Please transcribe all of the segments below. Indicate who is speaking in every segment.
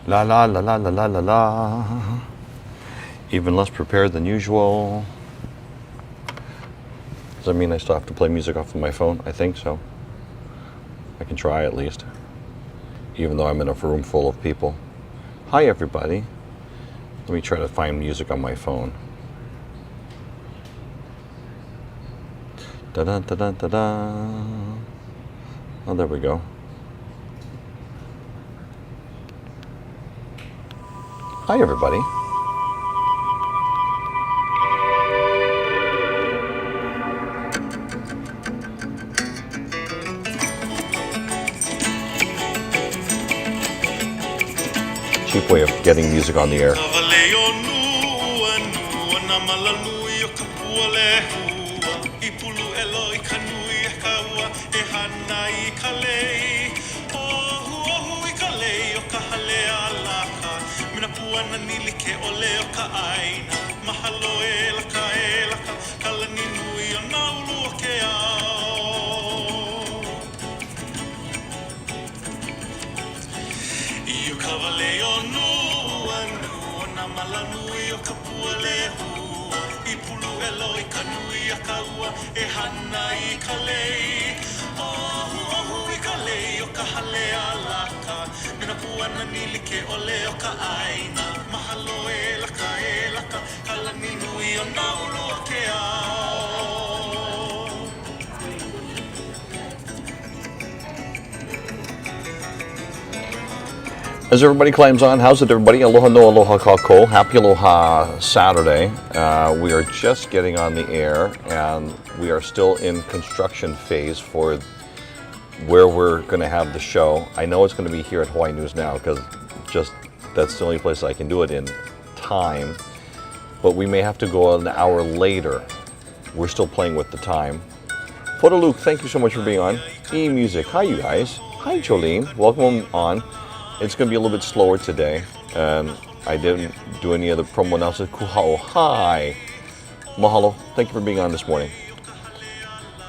Speaker 1: La la la la la la la la. Even less prepared than usual. Does that mean I still have to play music off of my phone? I think so. I can try at least. Even though I'm in a room full of people. Hi everybody. Let me try to find music on my phone. Da da da da da da. Oh, there we go. Hi everybody. Cheap way of getting music on the air. As everybody climbs on, how's it everybody? Aloha no aloha kako. Happy Aloha Saturday. We are just getting on the air and we are still in construction phase for where we're going to have the show. I know it's going to be here at Hawaii News Now because just that's the only place I can do it in time. But we may have to go an hour later. We're still playing with the time. Photo Luke, thank you so much for being on. E-Music, hi you guys. Hi Jolene, welcome on. It's going to be a little bit slower today, and I didn't do any other promo announcements. Kuhao, hi. Mahalo, thank you for being on this morning.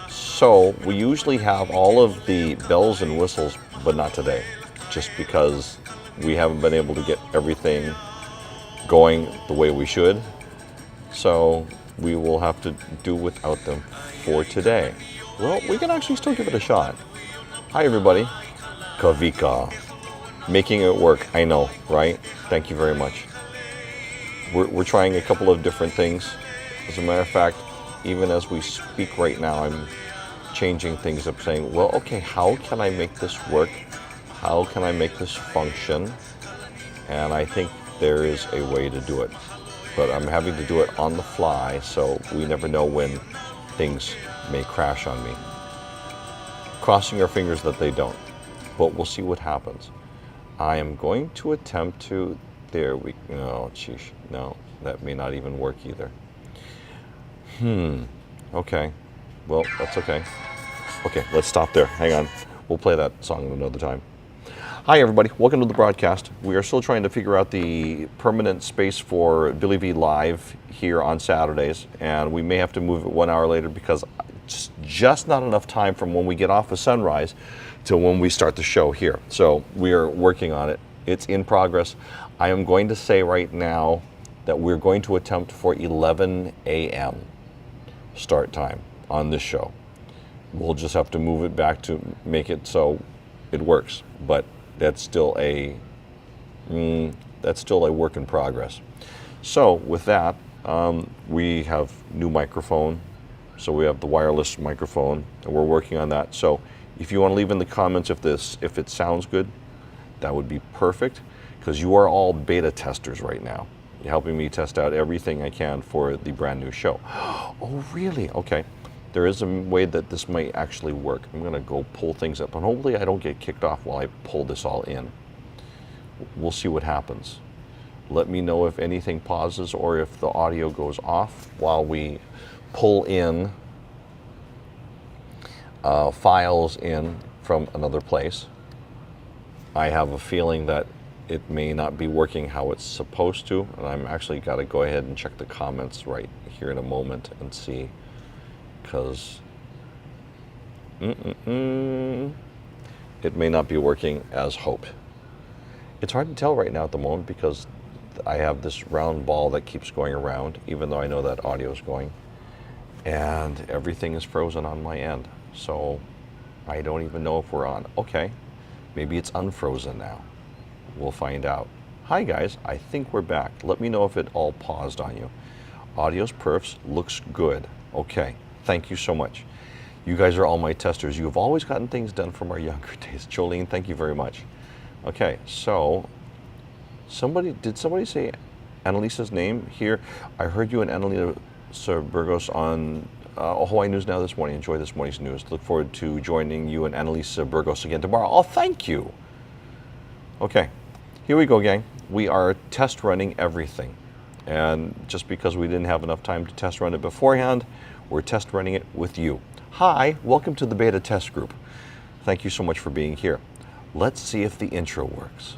Speaker 1: So, we usually have all of the bells and whistles, but not today, just because we haven't been able to get everything going the way we should. So, we will have to do without them for today. Well, we can actually still give it a shot. Hi, everybody. Kavika. Making it work, I know, right? Thank you very much. We're trying a couple of different things. As a matter of fact, even as we speak right now, I'm changing things up, saying, well, okay, how can I make this work? How can I make this function? And I think there is a way to do it. But I'm having to do it on the fly, so we never know when things may crash on me. Crossing our fingers that they don't, but we'll see what happens. I am going to attempt to, there we go, oh, sheesh, no, that may not even work either. Okay, well, that's okay. Okay, let's stop there, hang on. We'll play that song another time. Hi everybody, welcome to the broadcast. We are still trying to figure out the permanent space for Billy V Live here on Saturdays, and we may have to move it 1 hour later because it's just not enough time from when we get off of sunrise to when we start the show here. So we are working on it. It's in progress. I am going to say right now that we're going to attempt for 11 a.m. start time on this show. We'll just have to move it back to make it so it works, but that's still a work in progress. So with that, we have new microphone. So we have the wireless microphone, and we're working on that. So if you want to leave in the comments if it sounds good, that would be perfect, because you are all beta testers right now. You're helping me test out everything I can for the brand new show. Oh, really? Okay. There is a way that this might actually work. I'm going to go pull things up, and hopefully I don't get kicked off while I pull this all in. We'll see what happens. Let me know if anything pauses or if the audio goes off while we pull in files in from another place. I have a feeling that it may not be working how it's supposed to, and I'm actually got to go ahead and check the comments right here in a moment and see, because it may not be working as hoped. It's hard to tell right now at the moment because I have this round ball that keeps going around, even though I know that audio is going. And everything is frozen on my end. So I don't even know if we're on. Okay, maybe it's unfrozen now. We'll find out. Hi guys, I think we're back. Let me know if it all paused on you. Audio's perfs, looks good. Okay, thank you so much. You guys are all my testers. You've always gotten things done from our younger days. Jolene, thank you very much. Okay, so did somebody say Annalisa's name here? I heard you and Annalisa Burgos on Hawaii News Now this morning. Enjoy this morning's news. Look forward to joining you and Annalisa Burgos again tomorrow. Oh, thank you. Okay, here we go, gang. We are test running everything. And just because we didn't have enough time to test run it beforehand, we're test running it with you. Hi, welcome to the beta test group. Thank you so much for being here. Let's see if the intro works.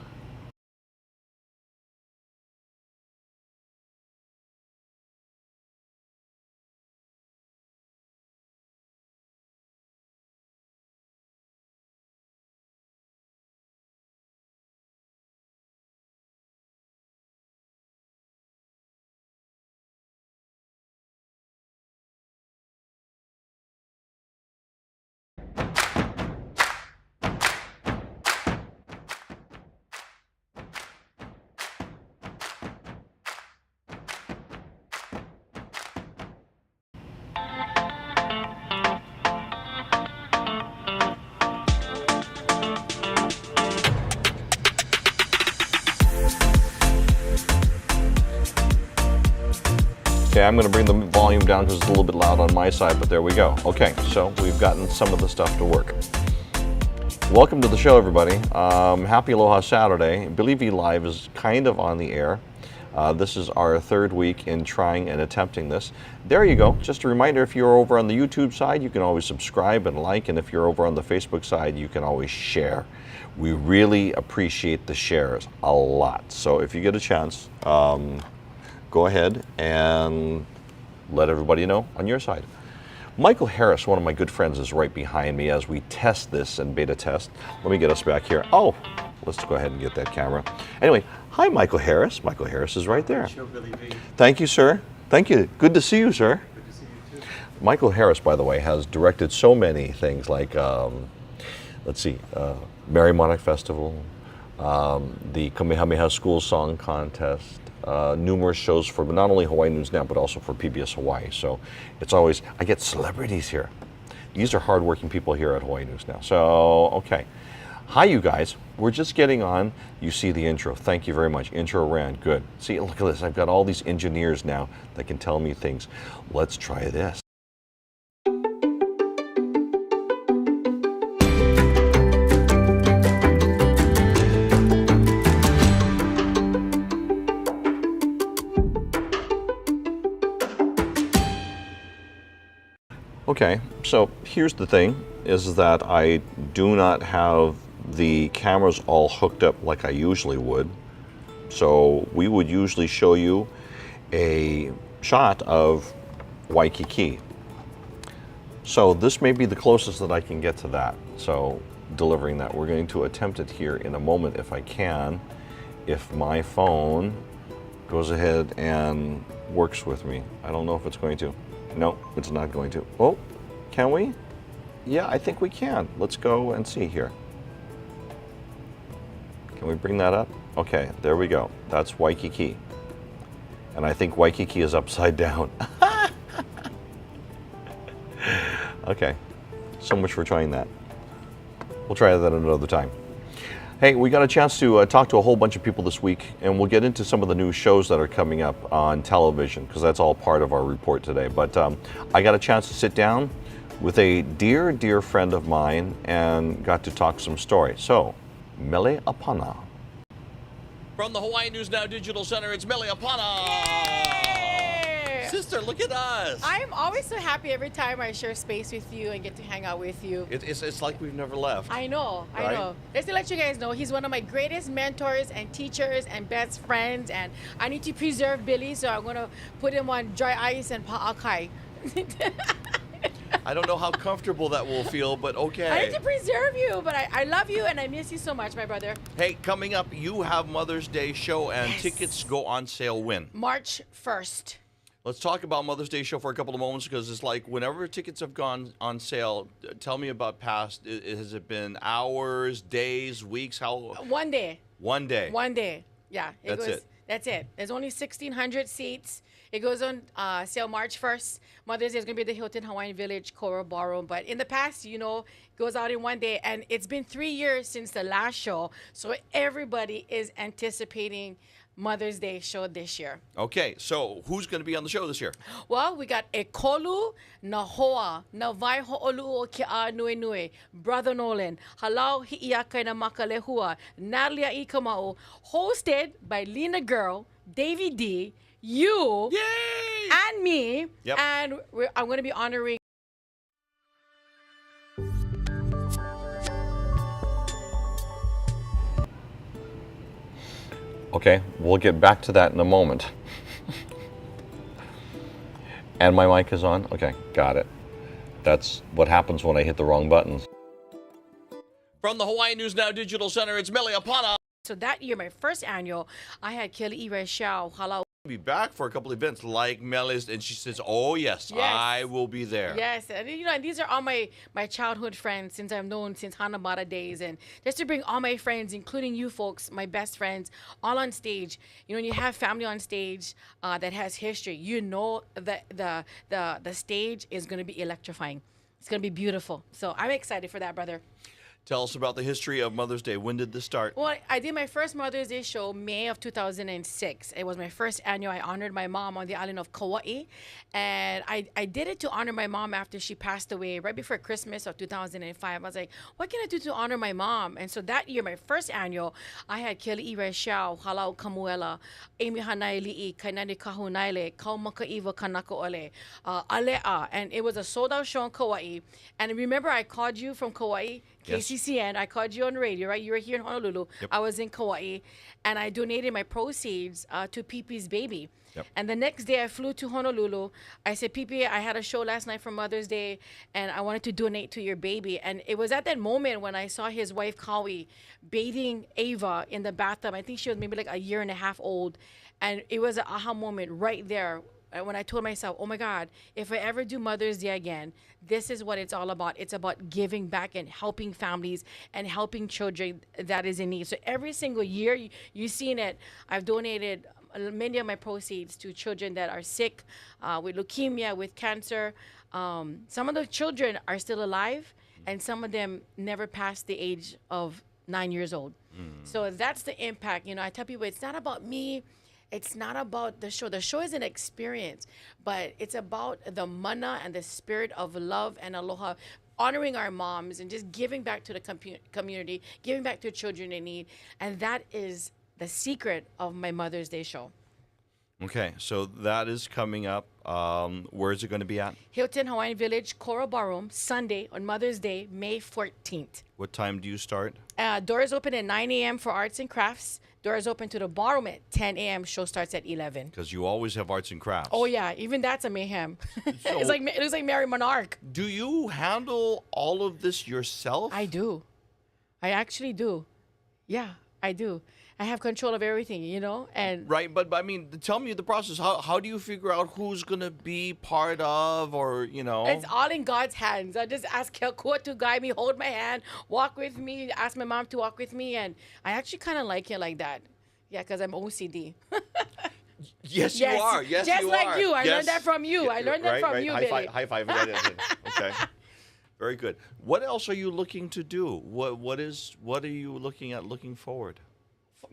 Speaker 1: Okay, I'm going to bring the volume down because it's a little bit loud on my side, but there we go. Okay, so we've gotten some of the stuff to work. Welcome to the show, everybody. Happy Aloha Saturday. Billy V Live is kind of on the air. This is our third week in trying and attempting this. There you go. Just a reminder, if you're over on the YouTube side, you can always subscribe and like, and if you're over on the Facebook side, you can always share. We really appreciate the shares a lot. So if you get a chance, go ahead and let everybody know on your side. Michael Harris, one of my good friends, is right behind me as we test this and beta test. Let me get us back here. Oh, let's go ahead and get that camera. Anyway, hi, Michael Harris. Michael Harris is right there. Thank you, sir. Thank you. Good to see you, sir.
Speaker 2: Good to see you too.
Speaker 1: Michael Harris, by the way, has directed so many things like, let's see, Merry Monarch Festival, the Kamehameha School Song Contest, numerous shows for not only Hawaii News Now, but also for PBS Hawaii. So it's always, I get celebrities here. These are hardworking people here at Hawaii News Now. So, okay. Hi, you guys. We're just getting on. You see the intro. Thank you very much. Intro ran. Good. See, look at this. I've got all these engineers now that can tell me things. Let's try this. Okay, so here's the thing, is that I do not have the cameras all hooked up like I usually would. So we would usually show you a shot of Waikiki. So this may be the closest that I can get to that. So delivering that, we're going to attempt it here in a moment if I can, if my phone goes ahead and works with me. I don't know if it's going to. No, it's not going to. Oh, can we? Yeah, I think we can. Let's go and see here. Can we bring that up? Okay, there we go. That's Waikiki. And I think Waikiki is upside down. Okay, so much for trying that. We'll try that another time. Hey, we got a chance to talk to a whole bunch of people this week, and we'll get into some of the new shows that are coming up on television, because that's all part of our report today. But I got a chance to sit down with a dear, dear friend of mine and got to talk some story. So, Mele Apana.
Speaker 3: From the Hawaii News Now Digital Center, it's Mele Apana. Sister, look at us.
Speaker 4: I'm always so happy every time I share space with you and get to hang out with you.
Speaker 3: It's like we've never left.
Speaker 4: I know,
Speaker 3: Right?
Speaker 4: I know. Just to let you guys know, he's one of my greatest mentors and teachers and best friends, and I need to preserve Billy, so I'm going to put him on dry ice and pa'akai.
Speaker 3: I don't know how comfortable that will feel, but okay.
Speaker 4: I need to preserve you, but I love you and I miss you so much, my brother.
Speaker 3: Hey, coming up, you have Mother's Day show, and
Speaker 4: Yes.
Speaker 3: tickets go on sale when?
Speaker 4: March 1st.
Speaker 3: Let's talk about Mother's Day show for a couple of moments, because it's like whenever tickets have gone on sale, tell me about past. Has it been hours, days, weeks? How?
Speaker 4: 1 day.
Speaker 3: 1 day.
Speaker 4: 1 day. Yeah.
Speaker 3: That's it.
Speaker 4: That's it. There's only 1,600 seats. It goes on sale March 1st. Mother's Day is going to be at the Hilton Hawaiian Village Coral Ballroom. But in the past, it goes out in 1 day. And it's been 3 years since the last show. So everybody is anticipating Mother's Day show this year.
Speaker 3: Okay, so who's going to be on the show this year?
Speaker 4: Well, we got Ekolu Nahoa Navai Ho'olu Ki'a Nui Nui, Brother Nolan, Halau Hi'iakai na Makalehua, Natalia Ikamau, hosted by Lena Girl, Davy D, you,
Speaker 3: Yay!
Speaker 4: and me.
Speaker 3: Yep.
Speaker 4: And I'm going to be honoring.
Speaker 1: Okay, we'll get back to that in a moment. And my mic is on? Okay, got it. That's what happens when I hit the wrong buttons.
Speaker 3: From the Hawaii News Now Digital Center, it's Mele Apana.
Speaker 4: So that year, my first annual, I had Kelly Ireshao, Halau.
Speaker 3: Be back for a couple of events like Mele's, and she says, "Oh yes,
Speaker 4: Yes.
Speaker 3: I will be there."
Speaker 4: Yes, and and these are all my childhood friends since I've known since Hanabata days, and just to bring all my friends, including you folks, my best friends, all on stage. When you have family on stage that has history, that the stage is going to be electrifying. It's going to be beautiful. So I'm excited for that, brother.
Speaker 3: Tell us about the history of Mother's Day. When did this start?
Speaker 4: Well, I did my first Mother's Day show May of 2006. It was my first annual. I honored my mom on the island of Kauai. And I did it to honor my mom after she passed away right before Christmas of 2005. I was like, what can I do to honor my mom? And so that year, my first annual, I had Kelly Ireshao, Halau Kamuela, Amy Hanaili'i, Kainani Kahunaile, Kaumakaiva Kanako Ole, Alea. And it was a sold out show in Kauai. And remember, I called you from Kauai.
Speaker 3: Yes.
Speaker 4: KCCN, I called you on the radio, right? You were here in Honolulu.
Speaker 3: Yep.
Speaker 4: I was in Kauai, and I donated my proceeds to Pipi's baby.
Speaker 3: Yep.
Speaker 4: And the next day, I flew to Honolulu. I said, Pipi, I had a show last night for Mother's Day, and I wanted to donate to your baby. And it was at that moment when I saw his wife, Kawi, bathing Ava in the bathtub. I think she was maybe like a year and a half old. And it was an aha moment right there when I told myself, oh my God, if I ever do Mother's Day again, this is what it's all about. It's about giving back and helping families and helping children that is in need. So every single year, you've seen it, I've donated many of my proceeds to children that are sick with leukemia, with cancer. Some of the children are still alive, and some of them never passed the age of 9 years old. So that's the impact. I tell people it's not about me. It's not about the show. The show is an experience, but it's about the mana and the spirit of love and aloha, honoring our moms and just giving back to the community, giving back to children in need. And that is the secret of my Mother's Day show.
Speaker 3: Okay, so that is coming up. Where is it going to be at?
Speaker 4: Hilton Hawaiian Village Coral Ballroom, Sunday on Mother's Day, May 14th.
Speaker 3: What time do you start?
Speaker 4: Doors open at 9 a.m. for arts and crafts. Doors open to the ballroom at 10 a.m. Show starts at 11.
Speaker 3: Because you always have arts and crafts.
Speaker 4: Oh yeah, even that's a mayhem.
Speaker 3: So-
Speaker 4: It looks like Mary Monarch.
Speaker 3: Do you handle all of this yourself?
Speaker 4: I do. I actually do. Yeah, I do. I have control of everything, and
Speaker 3: Right, but I mean, tell me the process. How do you figure out who's going to be part of, or,
Speaker 4: it's all in God's hands. I just ask Kelkua to guide me, hold my hand, walk with me, ask my mom to walk with me, and I actually kind of like it like that. Yeah, because I'm OCD.
Speaker 3: Yes, you are. Yes,
Speaker 4: just
Speaker 3: you
Speaker 4: like
Speaker 3: are.
Speaker 4: you. I
Speaker 3: Yes.
Speaker 4: learned that from you. I learned that
Speaker 3: Right,
Speaker 4: from
Speaker 3: right.
Speaker 4: you,
Speaker 3: High
Speaker 4: Billy.
Speaker 3: five. High five. Okay. Very good. What else are you looking to do? What are you looking forward?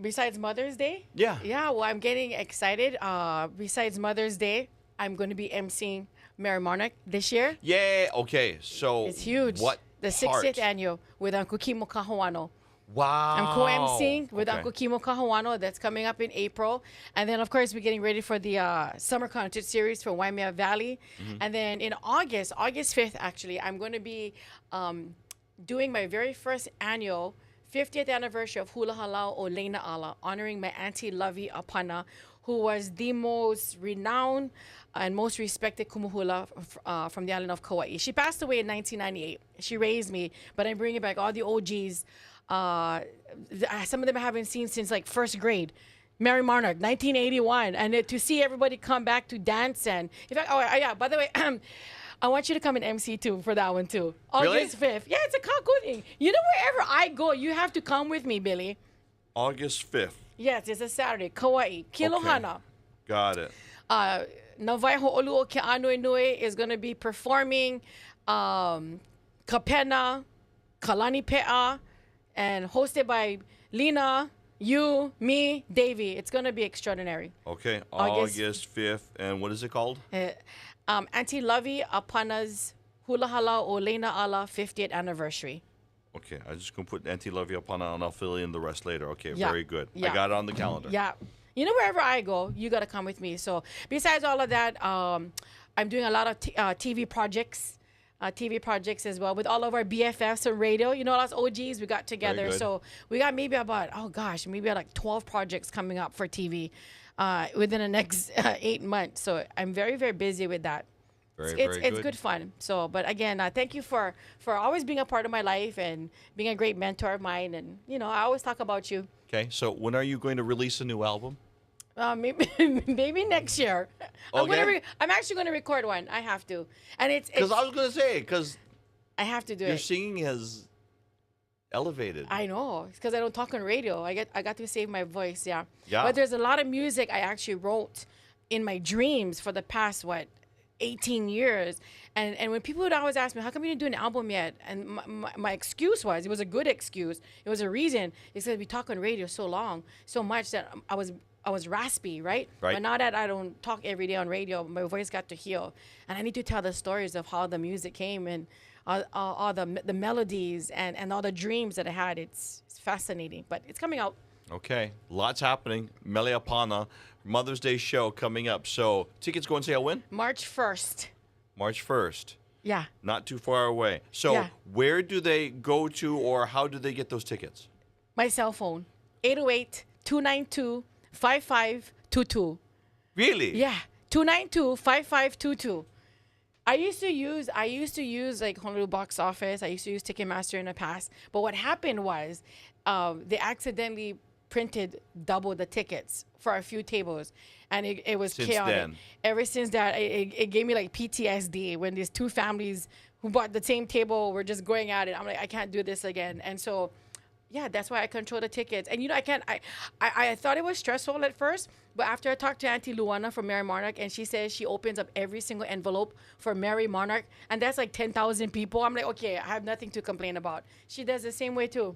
Speaker 4: Besides Mother's Day?
Speaker 3: Yeah.
Speaker 4: Yeah, well, I'm getting excited. Besides Mother's Day, I'm going to be emceeing Mary Monarch this year.
Speaker 3: Yeah. Okay. So
Speaker 4: It's huge.
Speaker 3: What
Speaker 4: The 60th annual with Uncle Kimo Kahuano.
Speaker 3: Wow.
Speaker 4: I'm co-emceeing with
Speaker 3: Okay.
Speaker 4: Uncle Kimo Kahuano. That's coming up in April. And then, of course, we're getting ready for the summer concert series for Waimea Valley. And then in August 5th, actually, I'm going to be doing my very first annual 50th anniversary of Hula Halau o Leina Ala, honoring my Auntie Lovey Apana, who was the most renowned and most respected kumuhula from the island of Kauai. She passed away in 1998. She raised me, but I'm bringing back all the OGs. Some of them I haven't seen since like first grade. Mary Monarch, 1981, and to see everybody come back to dance and in fact, oh yeah. By the way, I want you to come and MC too for that one too.
Speaker 3: Really?
Speaker 4: August 5th. Yeah, it's a Kako thing. You know, wherever I go, you have to come with me, Billy.
Speaker 3: August 5th.
Speaker 4: Yes, it's a Saturday. Kauai, Kilohana.
Speaker 3: Got it.
Speaker 4: Navai Ho'oluo Ke Anui Nui is going to be performing Kapena, Kalani Pe'a, and hosted by Lena, you, me, Davey. It's going to be extraordinary.
Speaker 3: Okay,
Speaker 4: August-
Speaker 3: August 5th. And what is it called?
Speaker 4: Auntie Lovey Apana's Hula Hala o Lena Ala 50th anniversary.
Speaker 3: Okay, I just gonna put Auntie Love You upon it, and I'll fill in the rest later. Okay,
Speaker 4: Yeah.
Speaker 3: very good. I
Speaker 4: Yeah.
Speaker 3: got it on the calendar.
Speaker 4: Yeah. You know, wherever I go, you got to come with me. So, besides all of that, I'm doing a lot of TV projects. TV projects as well with all of our BFFs on radio. You know, all us OGs we got together.
Speaker 3: good.
Speaker 4: So we got maybe about, oh gosh, maybe like 12 projects coming up for TV within the next 8 months. So I'm very, very busy with that. It's good fun. So, but again, thank you for always being a part of my life and being a great mentor of mine. And, you know, I always talk about you.
Speaker 3: Okay, so when are you going to release a new album?
Speaker 4: Maybe maybe next year.
Speaker 3: Okay.
Speaker 4: I'm actually going to record one. I have to. And
Speaker 3: Because I was gonna say, because
Speaker 4: I have to do
Speaker 3: your
Speaker 4: it.
Speaker 3: singing has elevated.
Speaker 4: I know. It's because I don't talk on radio. I got to save my voice, yeah.
Speaker 3: Yeah.
Speaker 4: But there's a lot of music I actually wrote in my dreams for the past 18 years. And when people would always ask me, how come you didn't do an album yet? And my excuse was, it was a good excuse. It was a reason. It's because we talk on radio so much that I was raspy, right?
Speaker 3: Right.
Speaker 4: But now that I don't talk every day on radio, my voice got to heal. And I need to tell the stories of how the music came and all the melodies and all the dreams that I had. It's fascinating, but it's coming out.
Speaker 3: Okay, lots happening. Meleapana, Mother's Day show coming up. So tickets go on sale when?
Speaker 4: March 1st.
Speaker 3: March 1st.
Speaker 4: Yeah.
Speaker 3: Not too far away. So
Speaker 4: Yeah.
Speaker 3: where do they go to, or how do they get those tickets?
Speaker 4: My cell phone, 808-292-5522.
Speaker 3: Really?
Speaker 4: Yeah, 292-5522. I used to use like Honolulu box office. I used to use Ticketmaster in the past. But what happened was they accidentally printed double the tickets for a few tables. And it was
Speaker 3: Since
Speaker 4: chaotic.
Speaker 3: then.
Speaker 4: Ever since that, it gave me like PTSD when these two families who bought the same table were just going at it. I'm like, I can't do this again. And so yeah, that's why I control the tickets. And you know, I thought it was stressful at first, but after I talked to Auntie Luana from Mary Monarch, and she says she opens up every single envelope for Mary Monarch, and that's like 10,000 people. I'm like, okay, I have nothing to complain about. She does the same way too.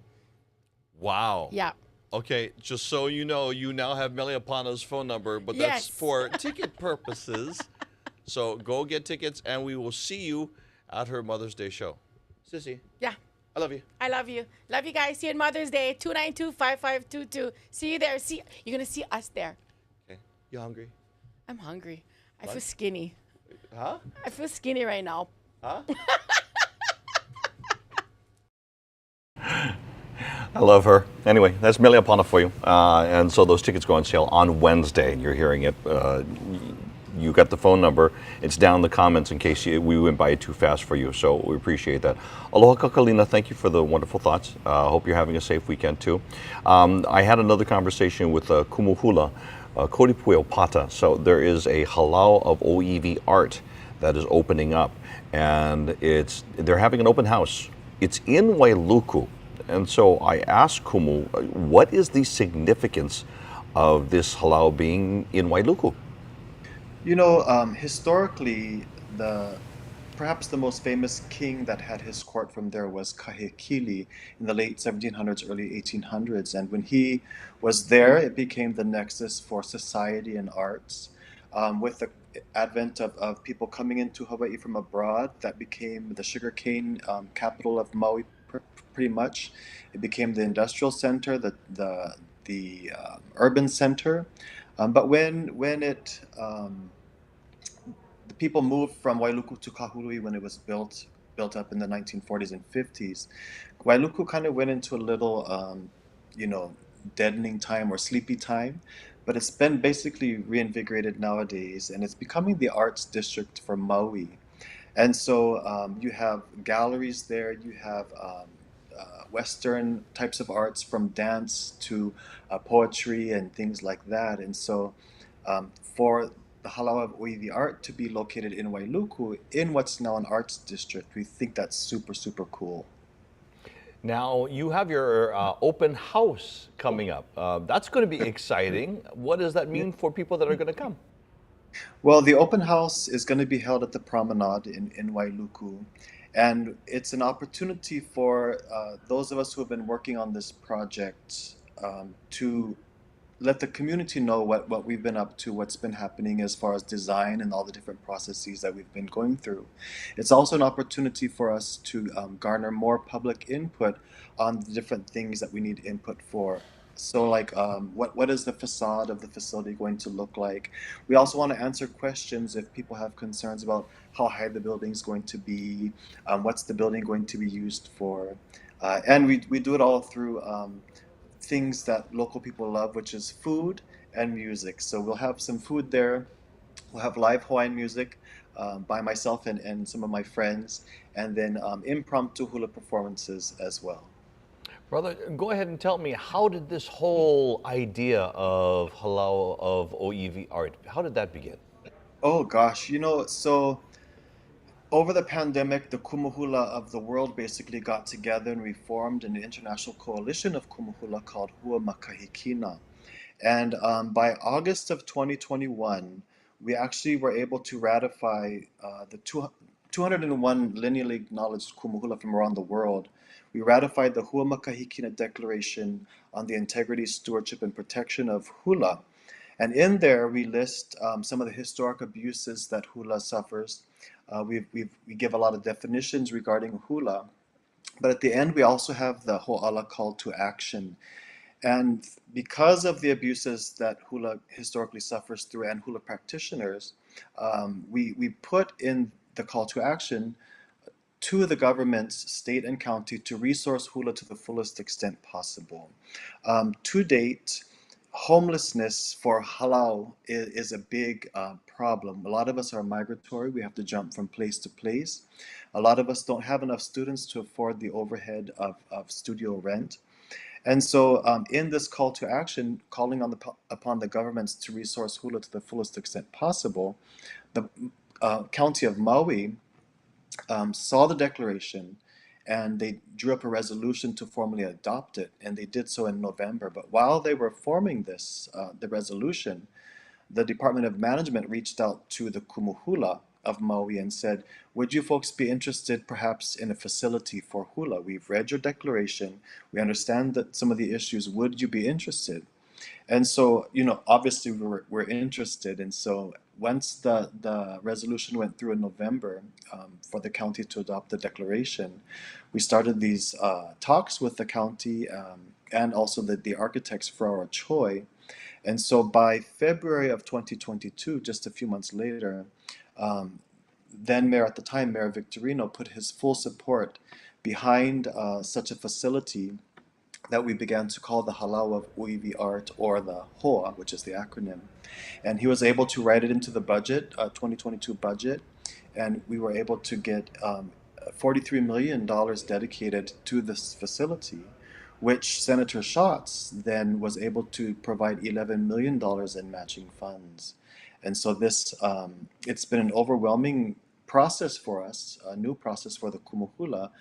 Speaker 3: Wow.
Speaker 4: Yeah.
Speaker 3: Okay, just so you know, you now have Meleapana's phone number, but that's
Speaker 4: Yes.
Speaker 3: for ticket purposes. So go get tickets, and we will see you at her Mother's Day show. Sissy,
Speaker 4: Yeah.
Speaker 3: I love you.
Speaker 4: I love you. Love you guys. See you on Mother's Day, 292-5522. See you there. You're going to see us there.
Speaker 3: Okay. You hungry?
Speaker 4: I'm hungry. I feel
Speaker 3: What?
Speaker 4: skinny.
Speaker 3: Huh?
Speaker 4: I feel skinny right now.
Speaker 3: Huh?
Speaker 1: I love her. Anyway, that's Meleapana for you. And so those tickets go on sale on Wednesday. You're hearing it. You got the phone number. It's down in the comments in case we went by it too fast for you. So we appreciate that. Aloha kakalina. Thank you for the wonderful thoughts. Hope you're having a safe weekend too. I had another conversation with Kumuhula, Kodipueo Pata. So there is a halau of OEV art that is opening up, and they're having an open house. It's in Wailuku. And so I asked Kumu, what is the significance of this halau being in Wailuku?
Speaker 2: You know, historically, perhaps the most famous king that had his court from there was Kahekili in the late 1700s, early 1800s. And when he was there, it became the nexus for society and arts. With the advent of people coming into Hawaii from abroad, that became the sugarcane capital of Maui, pretty much. It became the industrial center, the urban center. But when the people moved from Wailuku to Kahului when it was built up in the 1940s and 50s, Wailuku kind of went into a little, deadening time or sleepy time. but it's been basically reinvigorated nowadays, and it's becoming the arts district for Maui. And so you have galleries there, you have Western types of arts from dance to poetry and things like that. And so for the Halawa of Oiwi art to be located in Wailuku, in what's now an arts district, we think that's super, super cool.
Speaker 1: Now, you have your open house coming up. That's going to be exciting. What does that
Speaker 2: Yeah.
Speaker 1: mean for people that are going to come?
Speaker 2: Well, the open house is going to be held at the Promenade in Wailuku. And it's an opportunity for those of us who have been working on this project to let the community know what we've been up to, what's been happening as far as design and all the different processes that we've been going through. It's also an opportunity for us to garner more public input on the different things that we need input for. So, like, what is the facade of the facility going to look like? We also want to answer questions if people have concerns about how high the building is going to be, what's the building going to be used for, and we do it all through things that local people love, which is food and music. So we'll have some food there. We'll have live Hawaiian music by myself and some of my friends, and then impromptu hula performances as well.
Speaker 1: Brother, go ahead and tell me, how did this whole idea of Halau of OEV art, how did that begin?
Speaker 2: Oh gosh, so over the pandemic, the kumuhula of the world basically got together and we formed an international coalition of kumuhula called Hua Makahikina. And by August of 2021, we actually were able to ratify the 201 lineally acknowledged kumuhula from around the world. We ratified the Hua Makahikina Declaration on the Integrity, Stewardship, and Protection of Hula. And in there, we list some of the historic abuses that hula suffers. We give a lot of definitions regarding hula. But at the end, we also have the Ho'ala call to action. And because of the abuses that hula historically suffers through and hula practitioners, we put in the call to action to the governments, state and county, to resource hula to the fullest extent possible. To date, homelessness for halau is a big problem. A lot of us are migratory. We have to jump from place to place. A lot of us don't have enough students to afford the overhead of studio rent. And so, in this call to action, calling on upon the governments to resource hula to the fullest extent possible, the county of Maui saw the declaration and they drew up a resolution to formally adopt it, and they did so in November. But while they were forming this, the resolution, the Department of Management reached out to the Kumuhula of Maui and said, would you folks be interested perhaps in a facility for hula? We've read your declaration. We understand that some of the issues. Would you be interested? And so, obviously we're interested. And so once the resolution went through in November for the county to adopt the declaration, we started these talks with the county and also the architects for our Choi. And so by February of 2022, just a few months later, um, then Mayor at the time, Mayor Victorino, put his full support behind such a facility that we began to call the Halau of Uivi Art, or the HOA, which is the acronym. And he was able to write it into the budget, 2022 budget, and we were able to get $43 million dedicated to this facility, which Senator Schatz then was able to provide $11 million in matching funds. And so it's been an overwhelming process for us, a new process for the Kumuhula,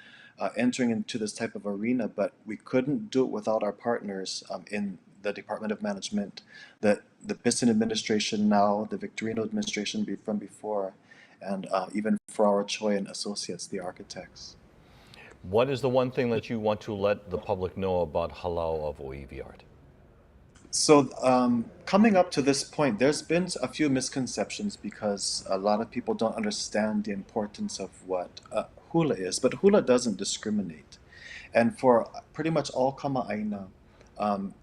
Speaker 2: entering into this type of arena, but we couldn't do it without our partners in the Department of Management, the Piston administration now, the Victorino administration from before, and even for our Choi and associates, the architects.
Speaker 1: What is the one thing that you want to let the public know about Halau of OEV art?
Speaker 2: So, coming up to this point, there's been a few misconceptions because a lot of people don't understand the importance of what hula is. But hula doesn't discriminate. And for pretty much all kama'aina, um,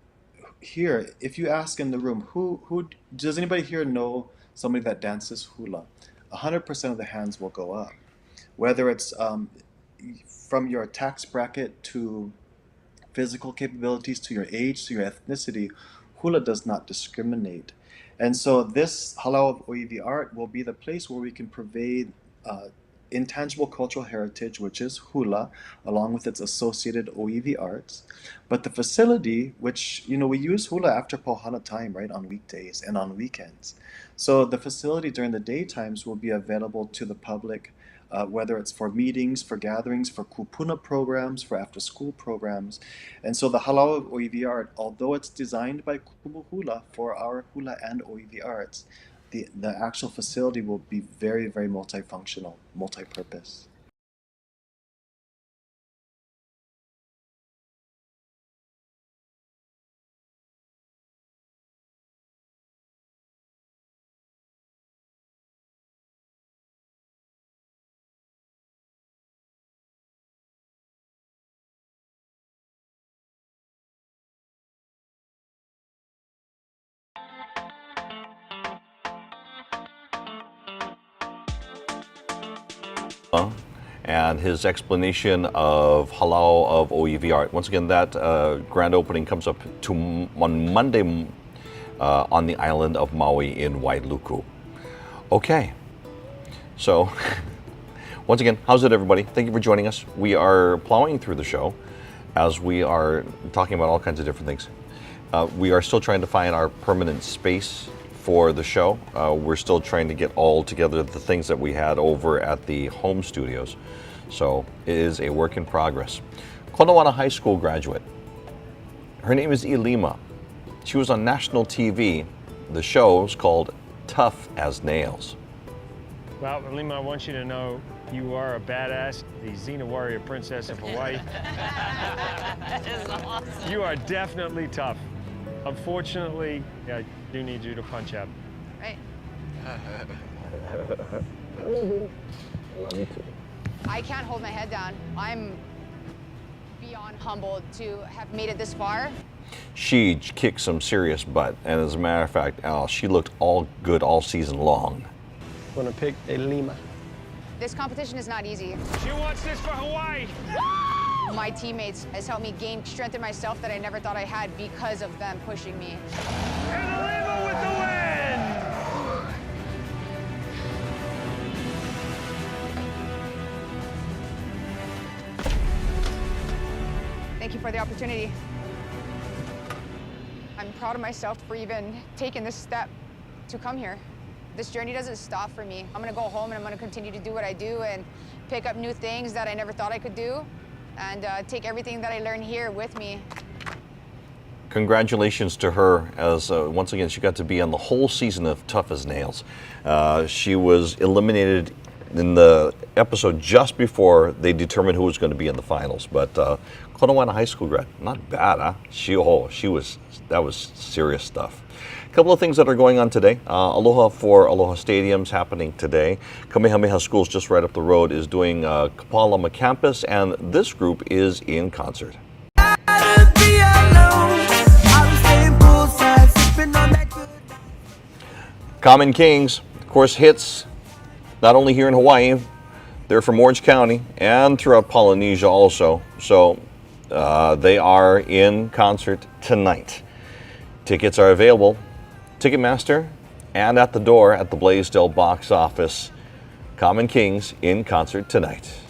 Speaker 2: here, if you ask in the room, who does anybody here know somebody that dances hula? 100% of the hands will go up. Whether it's from your tax bracket to physical capabilities to your age, to your ethnicity, hula does not discriminate. And so this Halau of Oiwi art will be the place where we can pervade intangible cultural heritage, which is hula, along with its associated Oiwi arts. But the facility, which, we use hula after Pohana time, right, on weekdays and on weekends. So the facility during the daytimes will be available to the public, whether it's for meetings, for gatherings, for kupuna programs, for after-school programs. And so the Halau of Oiwi art, although it's designed by Kumu Hula for our hula and Oiwi arts, the actual facility will be very, very multifunctional, multi-purpose.
Speaker 1: And his explanation of Halau of Oiwi art. Once again, that grand opening comes up on Monday on the island of Maui in Wailuku. Okay, so once again, how's it, everybody? Thank you for joining us. We are plowing through the show as we are talking about all kinds of different things. We are still trying to find our permanent space for the show. We're still trying to get all together the things that we had over at the home studios. So it is a work in progress. Konawana High School graduate. Her name is Ilima. She was on national TV. The show is called Tough as Nails.
Speaker 5: Well, Ilima, I want you to know you are a badass, the Xena warrior princess of Hawaii.
Speaker 6: That is awesome.
Speaker 5: You are definitely tough. Unfortunately, I do need you to punch up.
Speaker 6: Right.
Speaker 1: Me too.
Speaker 6: I can't hold my head down. I'm beyond humbled to have made it this far.
Speaker 1: She kicked some serious butt, and as a matter of fact, she looked all good all season long.
Speaker 7: I'm gonna pick Ilima.
Speaker 6: This competition is not easy.
Speaker 5: She wants this for Hawaii.
Speaker 6: My teammates has helped me gain strength in myself that I never thought I had because of them pushing me.
Speaker 5: And Ilima with the win!
Speaker 6: Thank you for the opportunity. I'm proud of myself for even taking this step to come here. This journey doesn't stop for me. I'm gonna go home and I'm gonna continue to do what I do and pick up new things that I never thought I could do and take everything that I learned here with me.
Speaker 1: Congratulations to her, as once again she got to be on the whole season of Tough as Nails. She was eliminated in the episode just before they determined who was going to be in the finals. But Konawana High School grad, not bad, huh? That was serious stuff. A couple of things that are going on today. Aloha for Aloha Stadium's happening today. Kamehameha Schools just right up the road is doing Kapalama Campus, and this group is in concert. Common Kings, of course, hits not only here in Hawaii, they're from Orange County and throughout Polynesia also. So they are in concert tonight. Tickets are available, Ticketmaster, and at the door at the Blaisdell box office. Common Kings in concert tonight.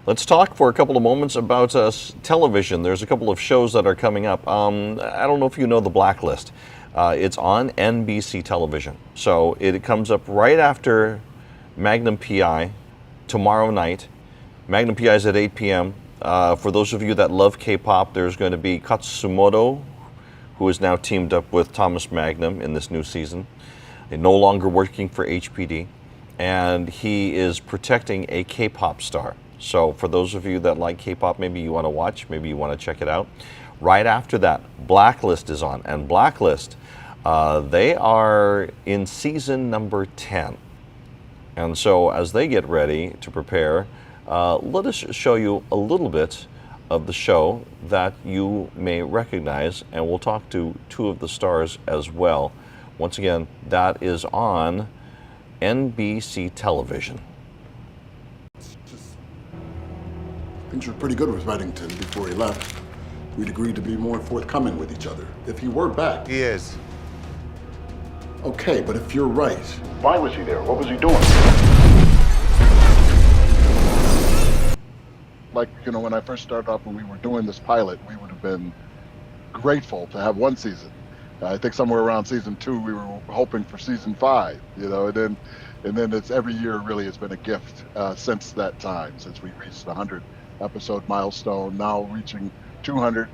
Speaker 1: Let's talk for a couple of moments about television. There's a couple of shows that are coming up. I don't know if you know The Blacklist. It's on NBC television. So it comes up right after Magnum PI tomorrow night. Magnum PI is at 8 p.m. For those of you that love K-pop, there's going to be Katsumoto, who is now teamed up with Thomas Magnum in this new season. He's no longer working for HPD, and he is protecting a K-pop star. So for those of you that like K-pop, maybe you want to watch, maybe you want to check it out. Right after that, Blacklist is on, and Blacklist, they are in season number 10. And so as they get ready to prepare, let us show you a little bit of the show that you may recognize, and we'll talk to two of the stars as well. Once again, that is on NBC television.
Speaker 8: Things were pretty good with Reddington before he left. We'd agreed to be more forthcoming with each other. If he were back...
Speaker 9: He is.
Speaker 8: Okay, but if you're right... Why was he there? What was he doing? Like, when I first started off when we were doing this pilot, we would have been grateful to have one season. I think somewhere around season 2, we were hoping for season 5, and then it's every year really has been a gift since that time, since we reached the 100 episode milestone. Now reaching 200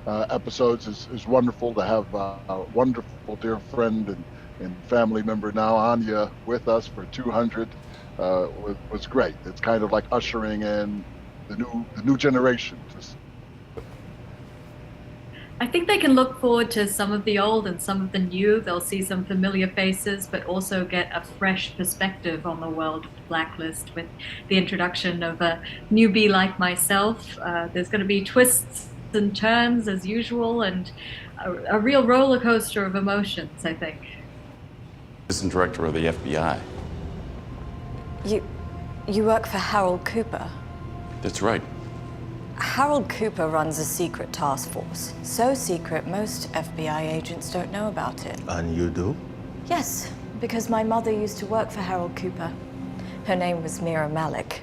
Speaker 8: episodes is wonderful. To have a wonderful dear friend and family member now, Anya, with us for 200 was great. It's kind of like ushering in the new generation.
Speaker 10: I think they can look forward to some of the old and some of the new. They'll see some familiar faces, but also get a fresh perspective on the world of Blacklist with the introduction of a newbie like myself. There's going to be twists and turns as usual, and a real roller coaster of emotions, I think.
Speaker 11: Assistant Director of the FBI.
Speaker 12: You work for Harold Cooper?
Speaker 11: That's right.
Speaker 12: Harold Cooper runs a secret task force. So secret, most FBI agents don't know about it.
Speaker 9: And you do?
Speaker 12: Yes, because my mother used to work for Harold Cooper. Her name was Mira Malik.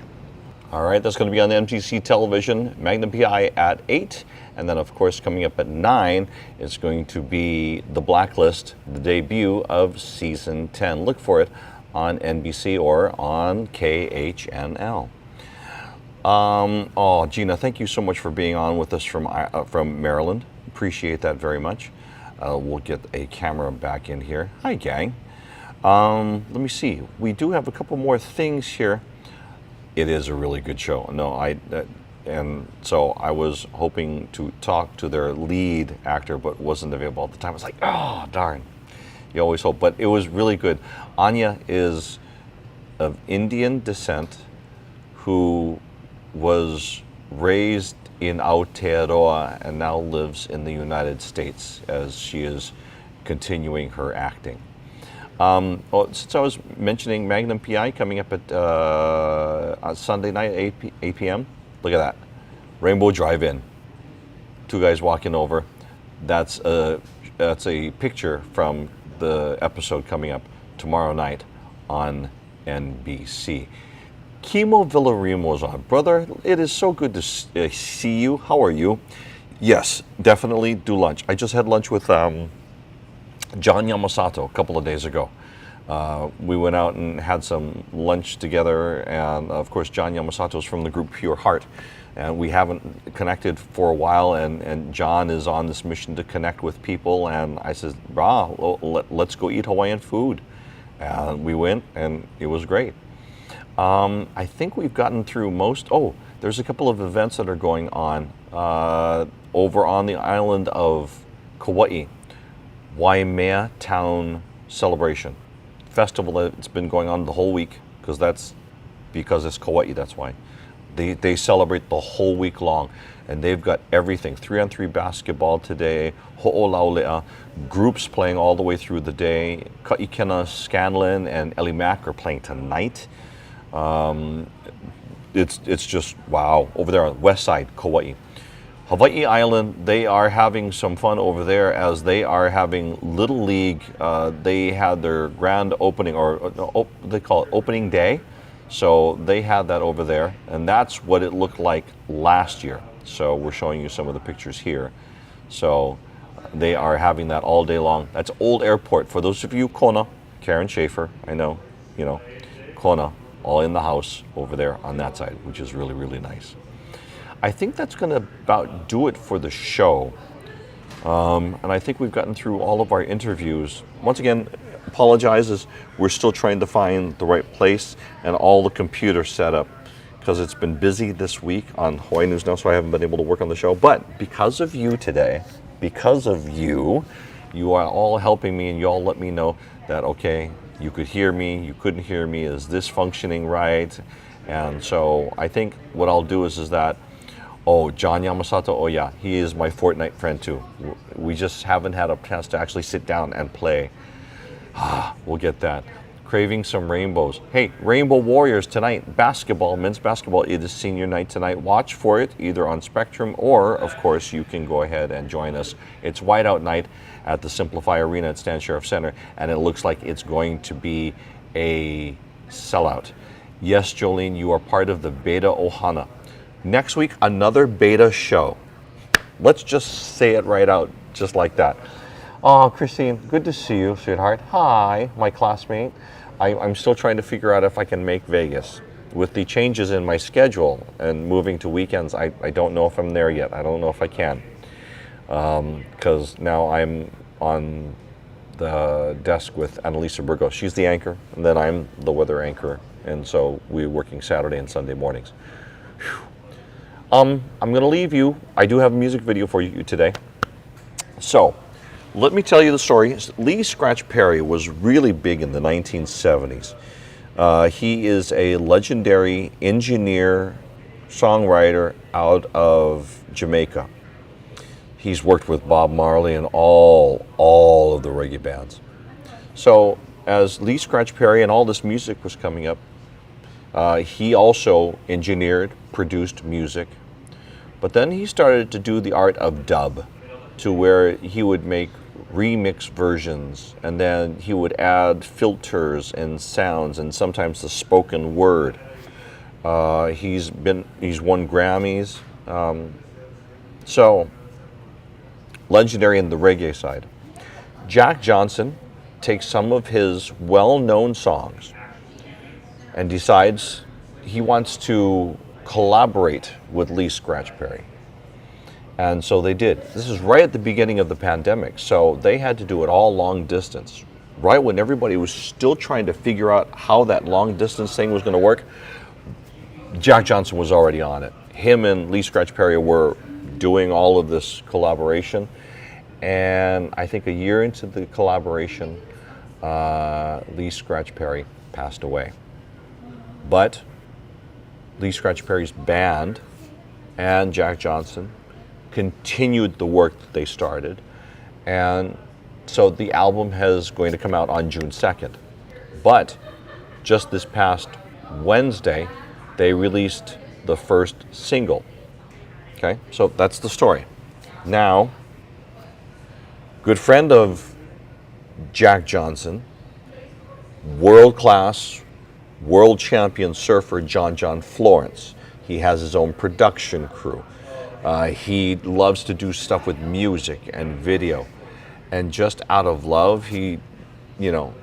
Speaker 1: All right, that's going to be on NBC television, Magnum PI at 8. And then, of course, coming up at 9, it's going to be The Blacklist, the debut of Season 10. Look for it on NBC or on KHNL. Gina, thank you so much for being on with us from Maryland. Appreciate that very much. We'll get a camera back in here. Hi, gang. Let me see. We do have a couple more things here. It is a really good show. And so I was hoping to talk to their lead actor, but wasn't available at the time. I was like, oh, darn. You always hope, but it was really good. Anya is of Indian descent who was raised in Aotearoa and now lives in the United States as she is continuing her acting. Since I was mentioning Magnum PI coming up at on Sunday night at 8 p.m., look at that. Rainbow Drive-In. 2 guys walking over. That's a picture from the episode coming up tomorrow night on NBC. Kimo Villarimo's on. Brother, it is so good to see you. How are you? Yes, definitely do lunch. I just had lunch with John Yamasato a couple of days ago. We went out and had some lunch together, and of course John Yamasato is from the group Pure Heart, and we haven't connected for a while, and John is on this mission to connect with people, and I said, let's go eat Hawaiian food. And we went, and it was great. I think we've gotten through most. Oh, there's a couple of events that are going on over on the island of Kauai. Waimea Town Celebration Festival that's been going on the whole week, because it's Kauai, that's why. They celebrate the whole week long, and they've got everything. 3-on-3 basketball today, ho'olaulea, groups playing all the way through the day. Ka'ikena Scanlon and Ellie Mack are playing tonight. It's just wow over there on west side Kauai. Hawaii Island, they are having some fun over there as they are having Little League. They had their grand opening, or they call it opening day. So they had that over there, and that's what it looked like last year. So we're showing you some of the pictures here. So they are having that all day long. That's Old Airport. For those of you, Kona, Karen Schaefer, I know, Kona, all in the house over there on that side, which is really, really nice. I think that's going to about do it for the show. And I think we've gotten through all of our interviews. Once again, apologizes. We're still trying to find the right place and all the computer setup, because it's been busy this week on Hawaii News Now, so I haven't been able to work on the show. But because of you today, because of you are all helping me, and you all let me know that, okay, you could hear me, you couldn't hear me, is this functioning right? And so I think what I'll do is that, John Yamasato, oh yeah, he is my Fortnite friend too. We just haven't had a chance to actually sit down and play. We'll get that. Craving some rainbows. Hey, Rainbow Warriors tonight, basketball, men's basketball. It is senior night tonight. Watch for it either on Spectrum or, of course, you can go ahead and join us. It's whiteout night at the Simplify Arena at Stan Sheriff Center, and it looks like it's going to be a sellout. Yes, Jolene, you are part of the Beta Ohana. Next week, another Beta show. Let's just say it right out, just like that. Oh, Christine, good to see you, sweetheart. Hi, my classmate. I'm still trying to figure out if I can make Vegas. With the changes in my schedule and moving to weekends, I don't know if I'm there yet. I don't know if I can. Because now I'm on the desk with Annalisa Burgos. She's the anchor, and then I'm the weather anchor. And so we're working Saturday and Sunday mornings. Whew. I'm going to leave you. I do have a music video for you today. So, let me tell you the story. Lee Scratch Perry was really big in the 1970s. He is a legendary engineer, songwriter out of Jamaica. He's worked with Bob Marley and all of the reggae bands. So as Lee Scratch Perry and all this music was coming up, he also engineered, produced music. But then he started to do the art of dub, to where he would make remix versions, and then he would add filters and sounds and sometimes the spoken word. He's won Grammys. So legendary in the reggae side. Jack Johnson takes some of his well-known songs and decides he wants to collaborate with Lee Scratch Perry. And so they did. This is right at the beginning of the pandemic, so they had to do it all long distance. Right when everybody was still trying to figure out how that long distance thing was going to work, Jack Johnson was already on it. Him and Lee Scratch Perry were doing all of this collaboration, and I think a year into the collaboration, Lee Scratch Perry passed away. But Lee Scratch Perry's band and Jack Johnson continued the work that they started, and so the album is going to come out on June 2nd. But just this past Wednesday, they released the first single. Okay, so that's the story. Now, good friend of Jack Johnson, world-class, world champion surfer John Florence. He has his own production crew. He loves to do stuff with music and video. And just out of love, he, you know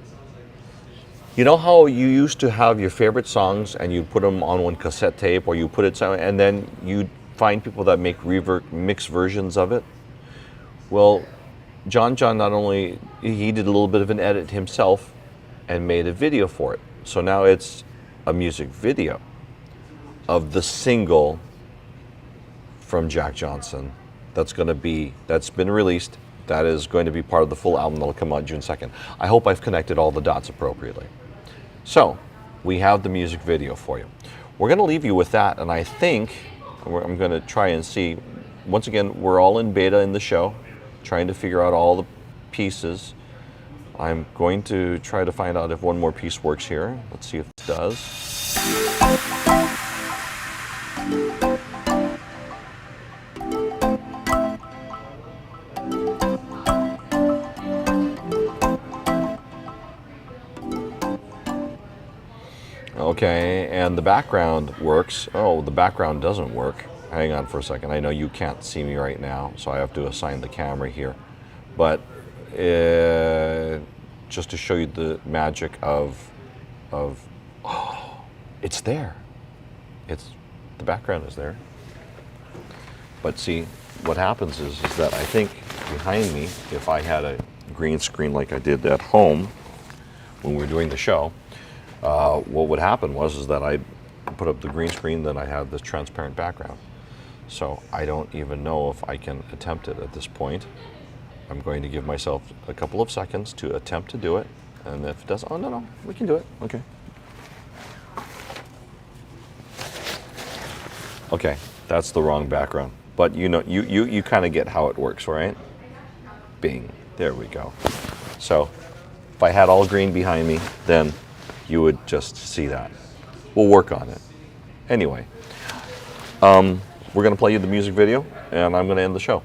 Speaker 1: how you used to have your favorite songs and you put them on one cassette tape, or you put it somewhere, and then you find people that make mixed versions of it? Well, John not only, he did a little bit of an edit himself and made a video for it. So now it's a music video of the single from Jack Johnson that's been released. That is going to be part of the full album that'll come out June 2nd. I hope I've connected all the dots appropriately. So we have the music video for you. We're going to leave you with that, and I think I'm going to try and see. Once again, we're all in beta in the show, trying to figure out all the pieces. I'm going to try to find out if one more piece works here. Let's see if it does. Okay, and the background works. Oh, the background doesn't work. Hang on for a second. I know you can't see me right now, so I have to assign the camera here. But just to show you the magic of oh, it's there. The background is there. But see, what happens is that I think behind me, if I had a green screen like I did at home when we were doing the show, what would happen was that I'd put up the green screen, then I had this transparent background. So I don't even know if I can attempt it at this point. I'm going to give myself a couple of seconds to attempt to do it, and if it does, oh no, we can do it. Okay. Okay, that's the wrong background, but you kind of get how it works, right? Bing, there we go. So if I had all green behind me, then you would just see that. We'll work on it. Anyway, we're going to play you the music video, and I'm going to end the show.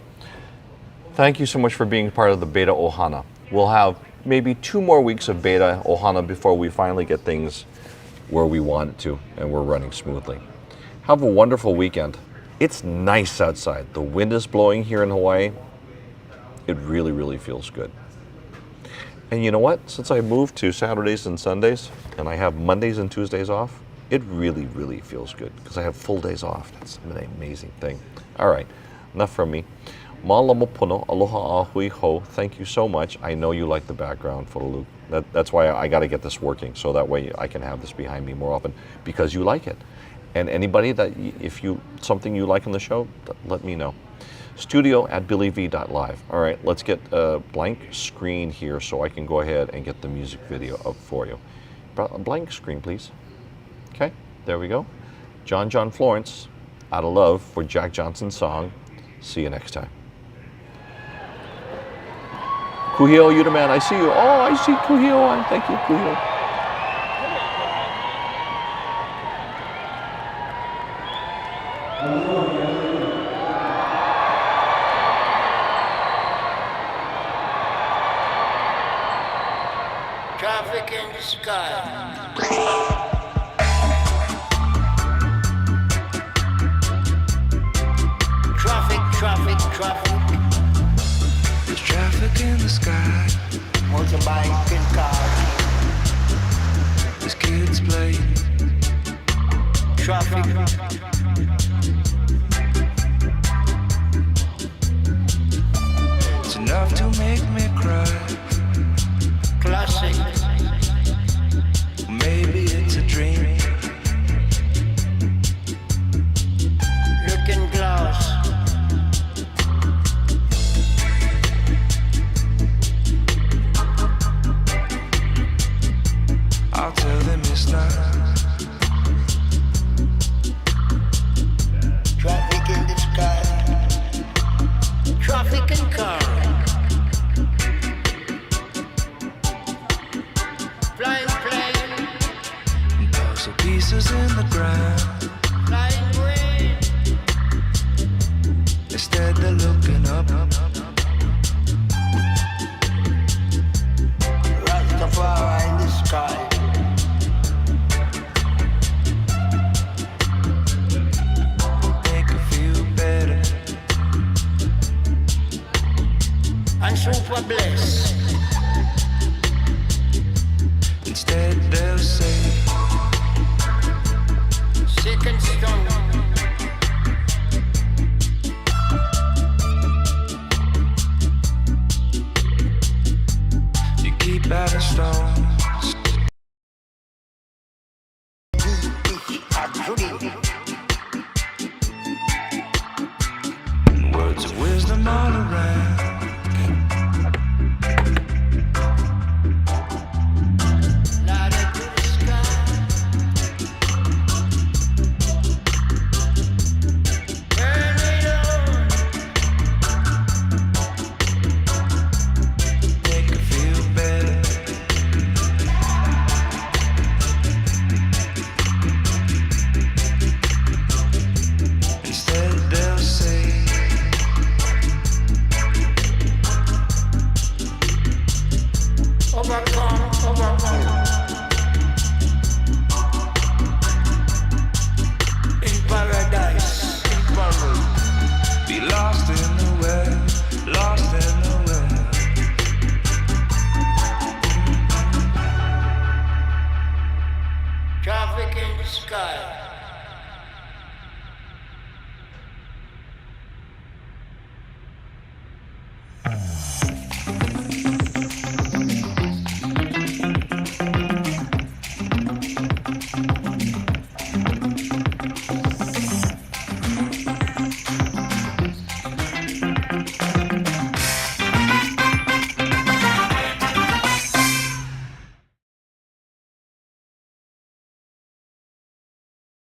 Speaker 1: Thank you so much for being part of the Beta Ohana. We'll have maybe 2 more weeks of Beta Ohana before we finally get things where we want it to, and we're running smoothly. Have a wonderful weekend. It's nice outside. The wind is blowing here in Hawaii. It really, really feels good. And you know what? Since I moved to Saturdays and Sundays, and I have Mondays and Tuesdays off, it really, really feels good because I have full days off. That's an amazing thing. All right, enough from me. Malamo pono, aloha a hui ho. Thank you so much. I know you like the background photo loop. That's why I got to get this working, so that way I can have this behind me more often because you like it. And anybody that, if you something you like on the show, let me know. studio@billyv.live. All right, let's get a blank screen here so I can go ahead and get the music video up for you. A blank screen, please. Okay, there we go. John Florence, out of love for Jack Johnson's song. See you next time. Kuhio Yudaman, I see you. Oh, I see Kuhio on. Thank you, Kuhio.
Speaker 9: Traffic in the sky. Traffic.
Speaker 13: There's traffic in the sky.
Speaker 9: Motorbike and cars.
Speaker 13: There's kids playing.
Speaker 9: Traffic.
Speaker 13: It's enough to make me cry.
Speaker 9: Classic.
Speaker 13: Maybe it's a dream.
Speaker 9: Looking glass.
Speaker 13: I'll tell them it's not.
Speaker 9: Traffic in the sky. Traffic and car. Flying plane.
Speaker 13: Puzzle pieces in the ground.
Speaker 9: Flying brain.
Speaker 13: Instead they're looking up.
Speaker 9: Rastafari in the sky.
Speaker 13: Make her feel better.
Speaker 9: And super blessed.
Speaker 13: Instead they'll say
Speaker 9: Sick and strong.
Speaker 13: you keep adding stones. And words of wisdom all around.
Speaker 9: Ladder to the sky. Burn it on.
Speaker 13: Make her feel better. Instead they'll say
Speaker 9: Overcome. In paradise.
Speaker 13: be lost in the well, lost in the well.
Speaker 9: Traffic in the sky.